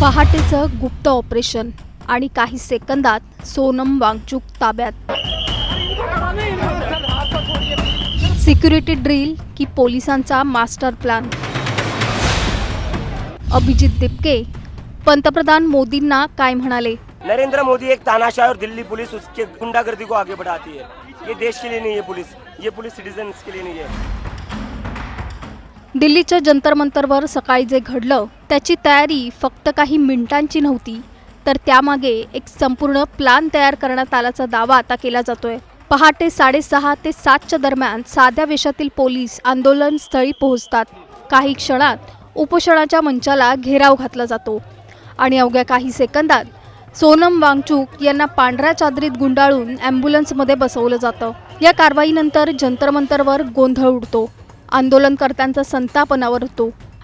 पहाटेचं गुप्त ऑपरेशन आणि काही सेकंदात सोनम वांगचुक ताब्यात। सिक्युरिटी ड्रिल की पोलिसांचा मास्टर प्लॅन। अभिजित दिपके पंतप्रधान मोदींना काय म्हणाले? नरेंद्र मोदी एक तानाशाह और दिल्ली पुलिस उसके गुंडागर्दी को आगे बढ़ाती है। ये देश के लिए नहीं है पुलिस, ये पुलिस सिटीजन्स के लिए नहीं है। दिल्लीच्या जंतर मंतरवर सकाळी जे घडलं त्याची तयारी फक्त काही मिनिटांची नव्हती, तर त्यामागे एक संपूर्ण प्लॅन तयार करण्यात आल्याचा दावा आता केला जातोय। पहाटे 6:30 ते 7च्या दरम्यान साध्या वेशातील पोलीस आंदोलन स्थळी पोहोचतात। काही क्षणात उपोषणाच्या मंचाला घेराव घातला जातो आणि अवघ्या काही सेकंदात सोनम वांगचुक यांना पांढऱ्या चादरीत गुंडाळून ॲम्ब्युलन्समध्ये बसवलं जातं। या कारवाईनंतर जंतर मंतरवर गोंधळ उडतो, आंदोलनकर्त्यांचा संताप अनावर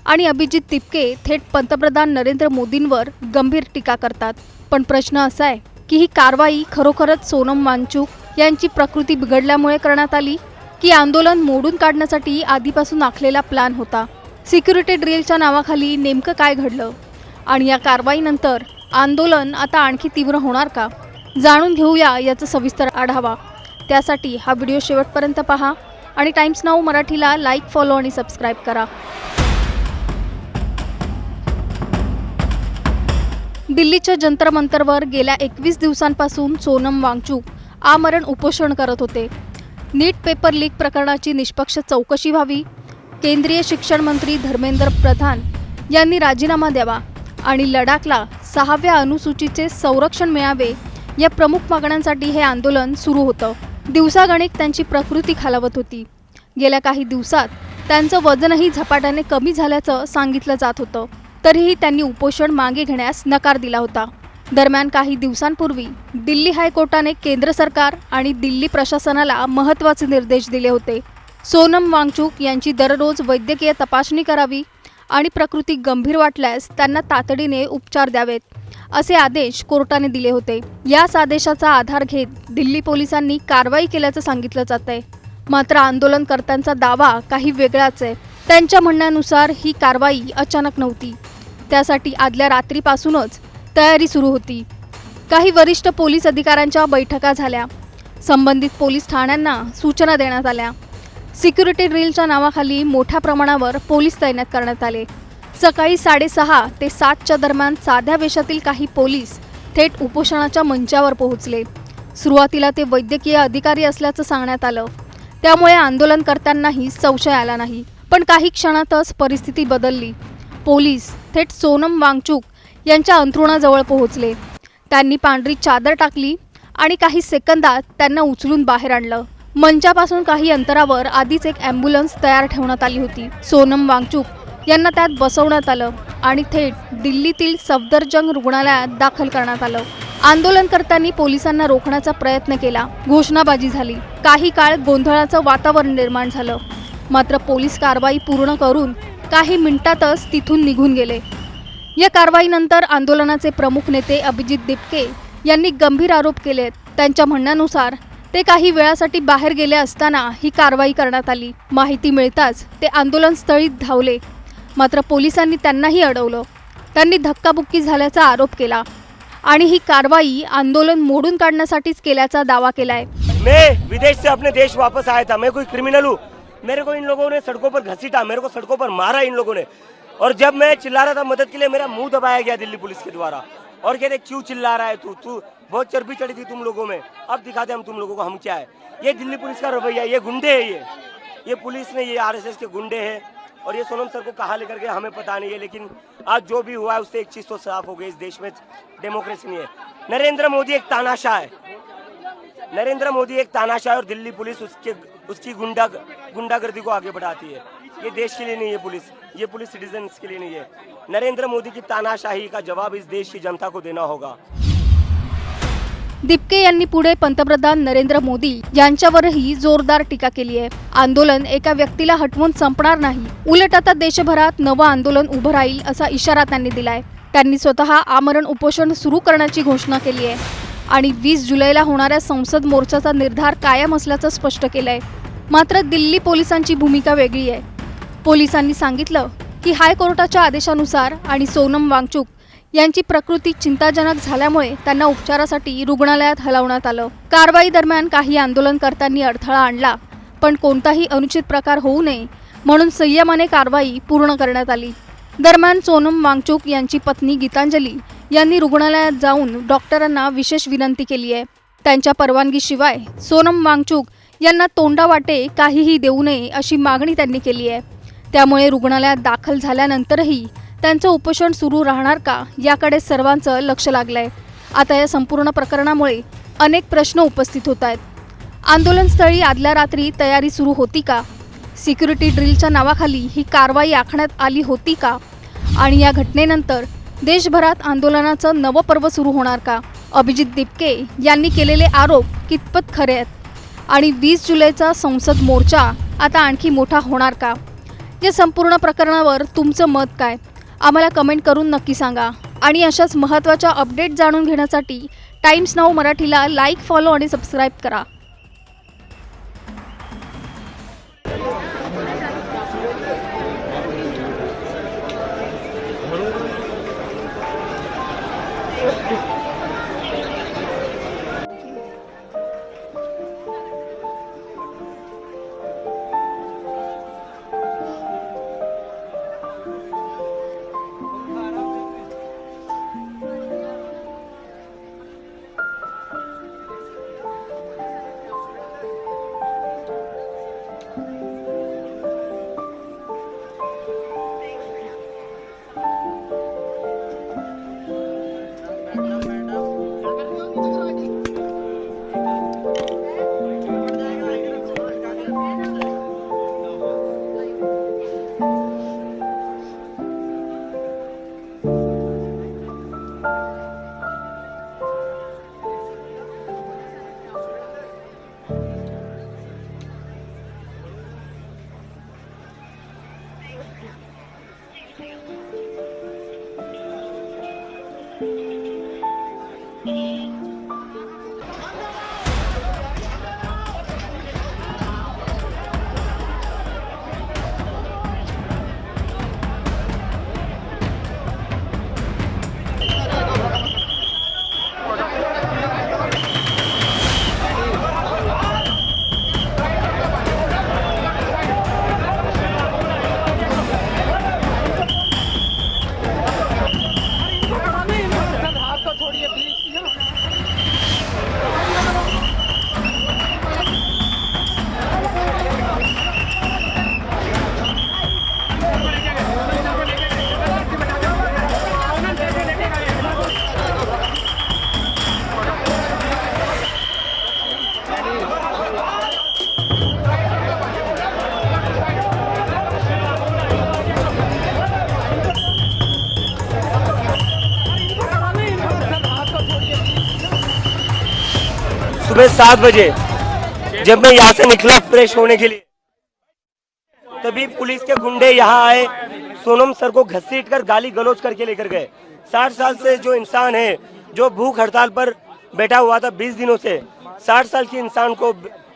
आणि अभिजित दिपके थेट पंतप्रधान नरेंद्र मोदींवर गंभीर टीका करतात। पण प्रश्न असा आहे की ही कारवाई खरोखरच सोनम वांगचुक यांची प्रकृती बिघडल्यामुळे करण्यात आली की आंदोलन मोडून काढण्यासाठी आधीपासून आखलेला प्लॅन होता? सिक्युरिटी ड्रिलच्या नावाखाली नेमकं काय घडलं आणि या कारवाईनंतर आंदोलन आता आणखी तीव्र होणार का? जाणून घेऊया याचा सविस्तर आढावा। त्यासाठी हा व्हिडिओ शेवटपर्यंत पहा आणि टाइम्स नाऊ मराठीला लाईक, फॉलो आणि सबस्क्राईब करा। दिल्लीच्या जंतर मंतरवर गेल्या 21 दिवसांपासून सोनम वांगचुक आमरण उपोषण करत होते। नीट पेपर लीक प्रकरणाची निष्पक्ष चौकशी व्हावी, केंद्रीय शिक्षण मंत्री धर्मेंद्र प्रधान यांनी राजीनामा द्यावा आणि लडाखला 6व्या अनुसूचीचे संरक्षण मिळावे या प्रमुख मागण्यांसाठी हे आंदोलन सुरू होतं। दिवसागणिक त्यांची प्रकृती खालावत होती। गेल्या काही दिवसात त्यांचं वजनही झपाट्याने कमी झाल्याचं सांगितलं जात होतं, तरीही त्यांनी उपोषण मागे घेण्यास नकार दिला होता। दरम्यान काही दिवसांपूर्वी दिल्ली हायकोर्टाने केंद्र सरकार आणि दिल्ली प्रशासनाला महत्त्वाचे निर्देश दिले होते। सोनम वांगचुक यांची दररोज वैद्यकीय तपासणी करावी आणि प्रकृती गंभीर वाटल्यास त्यांना तातडीने उपचार द्यावेत, असे आदेश कोर्टाने दिले होते। याच आदेशाचा आधार घेत दिल्ली पोलिसांनी कारवाई केल्याचं सांगितलं जातंय। मात्र आंदोलनकर्त्यांचा दावा काही वेगळाच आहे। त्यांच्या म्हणण्यानुसार ही कारवाई अचानक नव्हती, त्यासाठी आदल्या रात्रीपासूनच तयारी सुरू होती। काही वरिष्ठ पोलीस अधिकाऱ्यांच्या बैठका झाल्या, संबंधित पोलीस ठाण्यांना सूचना देण्यात आल्या। सिक्युरिटी ड्रिलच्या नावाखाली मोठ्या प्रमाणावर पोलीस तैनात करण्यात आले। सकाळी 6:30 ते 7च्या दरम्यान साध्या वेशातील काही पोलीस थेट उपोषणाच्या मंचावर पोहोचले। सुरुवातीला ते वैद्यकीय अधिकारी असल्याचं सांगण्यात आलं, त्यामुळे आंदोलनकर्त्यांनाही संशय आला नाही। पण काही क्षणातच परिस्थिती बदलली। पोलीस थेट सोनम वांगचुक यांच्या अंथरुणाजवळ पोहोचले। त्यांनी पांढरी चादर टाकली आणि काही सेकंदात त्यांना उचलून बाहेर आणलं। मंचापासून काही अंतरावर आधीच एक ॲम्ब्युलन्स तयार ठेवण्यात आली होती। सोनम वांगचुक यांना त्यात बसवण्यात आलं आणि थेट दिल्लीतील सफदरजंग रुग्णालयात दाखल करण्यात आलं। आंदोलनकर्त्यांनी पोलिसांना रोखण्याचा प्रयत्न केला, घोषणाबाजी झाली, काही काळ गोंधळाचं वातावरण निर्माण झालं। मात्र पोलीस कारवाई पूर्ण करून काही मिनिटातच तिथून निघून गेले। या कारवाईनंतर आंदोलनाचे प्रमुख नेते अभिजित दिपके यांनी गंभीर आरोप केलेत। त्यांच्या म्हणण्यानुसार ते काही वेळासाठी बाहेर गेले असताना ही कारवाई करण्यात आली। माहिती मिळताच ते आंदोलनस्थळी धावले, मात्र पोलिसांनी त्यांनाही अडवलं। त्यांनी धक्काबुक्की झाल्याचा आरोप केला आणि ही कारवाई आंदोलन मोडून काढण्यासाठीच केल्याचा दावा केलाय। मैं विदेश से अपने देश वापस आया था, मैं कोई क्रिमिनल हूँ? मेरे को इन लोगों ने सड़कों पर घसीटा, मेरे को सड़कों पर मारा इन लोगों ने, और जब मैं चिल्ला रहा था मदद के लिए मेरा मुंह दबाया गया दिल्ली पुलिस के द्वारा और कहते क्यों चिल्ला रहा है तू बहुत चर्बी चढ़ी थी तुम लोगों में, अब दिखाते हम तुम लोगों को हम क्या है। ये दिल्ली पुलिस का रवैया, ये गुंडे है, ये पुलिस ने, ये आरएसएस के गुंडे हैं। और ये सोनम सर को कहाँ लेकर गए हमें पता नहीं है, लेकिन आज जो भी हुआ है उससे एक चीज तो साफ हो गई, इस देश में डेमोक्रेसी नहीं है। नरेंद्र मोदी एक तानाशाह है, नरेंद्र मोदी एक तानाशाह और दिल्ली पुलिस उसकी गुंडागर्दी को आगे बढ़ाती है। ये देश के लिए नहीं है पुलिस, ये पुलिस सिटीजन्स के लिए नहीं है। नरेंद्र मोदी की तानाशाही का जवाब इस देश की जनता को देना होगा। दिपके यांनी पुढे पंतप्रधान नरेंद्र मोदी यांच्यावरही जोरदार टीका केली आहे। आंदोलन एका व्यक्तीला हटवून संपणार नाही, उलट आता देशभरात नवं आंदोलन उभं राहील असा इशारा त्यांनी दिलाय। त्यांनी स्वतः आमरण उपोषण सुरू करण्याची घोषणा केली आहे आणि 20 जुलैला होणाऱ्या संसद मोर्चाचा निर्धार कायम असल्याचं स्पष्ट केलंय। मात्र दिल्ली पोलिसांची भूमिका वेगळी आहे। पोलिसांनी सांगितलं की हायकोर्टाच्या आदेशानुसार आणि सोनम वांगचुक यांची प्रकृती चिंताजनक झाल्यामुळे त्यांना उपचारासाठी रुग्णालयात हलवण्यात आलं। कारवाई दरम्यान काही आंदोलनकर्त्यांनी अडथळा आणला, पण कोणताही अनुचित प्रकार होऊ नये म्हणून संयमाने कारवाई पूर्ण करण्यात आली। दरम्यान सोनम वांगचुक यांची पत्नी गीतांजली यांनी रुग्णालयात जाऊन डॉक्टरांना विशेष विनंती केली आहे। त्यांच्या परवानगीशिवाय सोनम वांगचुक यांना तोंडावाटे काहीही देऊ नये अशी मागणी त्यांनी केली आहे। त्यामुळे रुग्णालयात दाखल झाल्यानंतरही त्यांचं उपोषण सुरू राहणार का याकडे सर्वांचं लक्ष लागलंय। आता या संपूर्ण प्रकरणामुळे अनेक प्रश्न उपस्थित होत आहेत। आंदोलनस्थळी आदल्या रात्री तयारी सुरू होती का? सिक्युरिटी ड्रिलच्या नावाखाली ही कारवाई आखण्यात आली होती का? आणि या घटनेनंतर देशभरात आंदोलनाचं नवं पर्व सुरू होणार का? अभिजित दिपके यांनी केलेले आरोप कितपत खरे आहेत? आणि 20 जुलैचा संसद मोर्चा आता आणखी मोठा होणार का? या संपूर्ण प्रकरणावर तुमचं मत काय? आम्हाला कमेंट करून नक्की सांगा। आणि अशाच महत्त्वाच्या अपडेट जाणून घेण्यासाठी टाइम्स नाऊ मराठीला लाईक, फॉलो आणि सबस्क्राईब करा। सुबह 7 बजे जब मैं यहाँ से निकला फ्रेश होने के लिए, तभी पुलिस के गुंडे यहाँ आए, सोनम सर को घसीट कर गाली गलौज करके लेकर गए। 60 साल से जो इंसान है, जो भूख हड़ताल पर बैठा हुआ था 20 दिनों से, 60 साल के इंसान को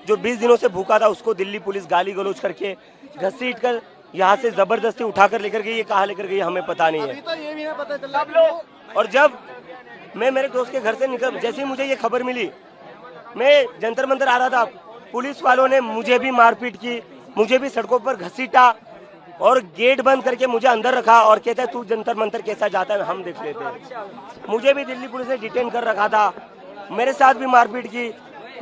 जो 20 दिनों से भूखा था उसको दिल्ली पुलिस गाली गलौज करके घसीट कर यहाँ से जबरदस्ती उठाकर लेकर गई। ये कहाँ लेकर गई हमें पता नहीं है। तो ये भी पता चला। और जब मैं मेरे दोस्त के घर से निकल, जैसे ही मुझे ये खबर मिली, मैं जंतर मंतर आ रहा था, पुलिस वालों ने मुझे भी मारपीट की, मुझे भी सड़कों पर घसीटा और गेट बंद करके मुझे अंदर रखा और कहता है तू जंतर मंतर कैसा जाता है हम देख लेते हैं। मुझे भी दिल्ली पुलिस ने डिटेन कर रखा था, मेरे साथ भी मारपीट की,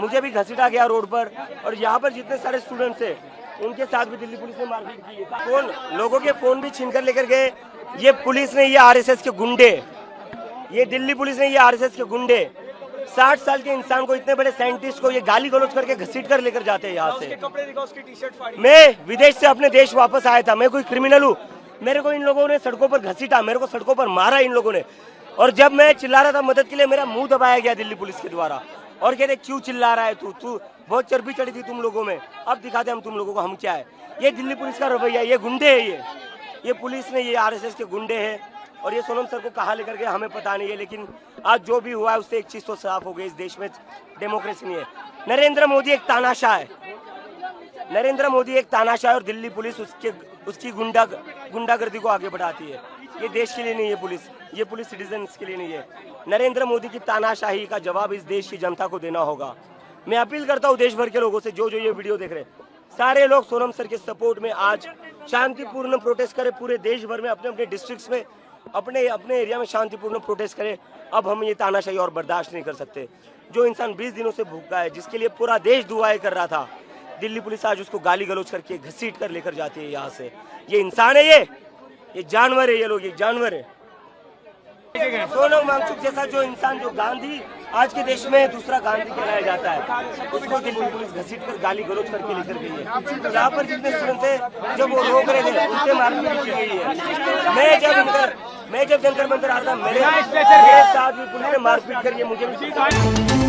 मुझे भी घसीटा गया रोड पर। और यहाँ पर जितने सारे स्टूडेंट्स हैं उनके साथ भी दिल्ली पुलिस ने मारपीट की। फोन, लोगों के फोन भी छीन कर लेकर गए। ये पुलिस ने, ये आरएसएस के गुंडे, ये दिल्ली पुलिस ने, ये आरएसएस के गुंडे 60 साल के इंसान को, इतने बड़े साइंटिस्ट को ये गाली गलौज करके घसीट कर लेकर जाते हैं यहाँ से। कपड़े दिखा, उसकी टी-शर्ट फाड़ी। मैं विदेश से अपने देश वापस आया था, मैं कोई क्रिमिनल हूँ? मेरे को इन लोगों ने सड़कों पर घसीटा, मेरे को सड़कों पर मारा इन लोगों ने। और जब मैं चिल्ला रहा था मदद के लिए, मेरा मुंह दबाया गया दिल्ली पुलिस के द्वारा और कहते क्यों चिल्ला रहा है तू बहुत चर्बी चढ़ी थी तुम लोगों में, अब दिखाते हम तुम लोगों को हम क्या है। ये दिल्ली पुलिस का रवैया, ये गुंडे है, ये पुलिस ने, ये आरएसएस के गुंडे हैं। और ये सोनम सर को कहाँ लेकर गए हमें पता नहीं है, लेकिन आज जो भी हुआ है उससे एक चीज तो साफ हो गई, इस देश में डेमोक्रेसी नहीं है। नरेंद्र मोदी एक तानाशाह है, नरेंद्र मोदी एक तानाशाह है और दिल्ली पुलिस उसकी गुंडागर्दी को आगे बढ़ाती है। ये देश के लिए नहीं है ये पुलिस सिटीजन्स के लिए नहीं है। नरेंद्र मोदी की तानाशाही का जवाब इस देश की जनता को देना होगा। मैं अपील करता हूँ देश भर के लोगों से, जो जो ये वीडियो देख रहे हैं, सारे लोग सोनम सर के सपोर्ट में आज शांतिपूर्ण प्रोटेस्ट करें। पूरे देश भर में अपने अपने डिस्ट्रिक्ट्स में अपने अपने एरिया में शांतिपूर्ण प्रोटेस्ट करें। अब हम ये तानाशाही और बर्दाश्त नहीं कर सकते। जो इंसान 20 दिनों से भूखा है, जिसके लिए पूरा देश दुआएं कर रहा था, दिल्ली पुलिस आज उसको गाली गलौज करके घसीट कर लेकर जाती है यहाँ से। ये इंसान है, ये जानवर है, ये लोग ये जानवर है। सोनम वांगचुक जैसा जो इंसान, जो गांधी आज के देश में दूसरा गांधी कहलाया जाता है, उसको दिल्ली पुलिस घसीट कर गाली गलौज करके लेकर गई है। यहाँ पर जितने स्टूडेंट थे जब वो रोक रहे थे, उनसे मारपीट की गई है। मैं जब जंतर मंतर आता, मेरे साथ भी पुलिस ने मारपीट करी है। मुझे भी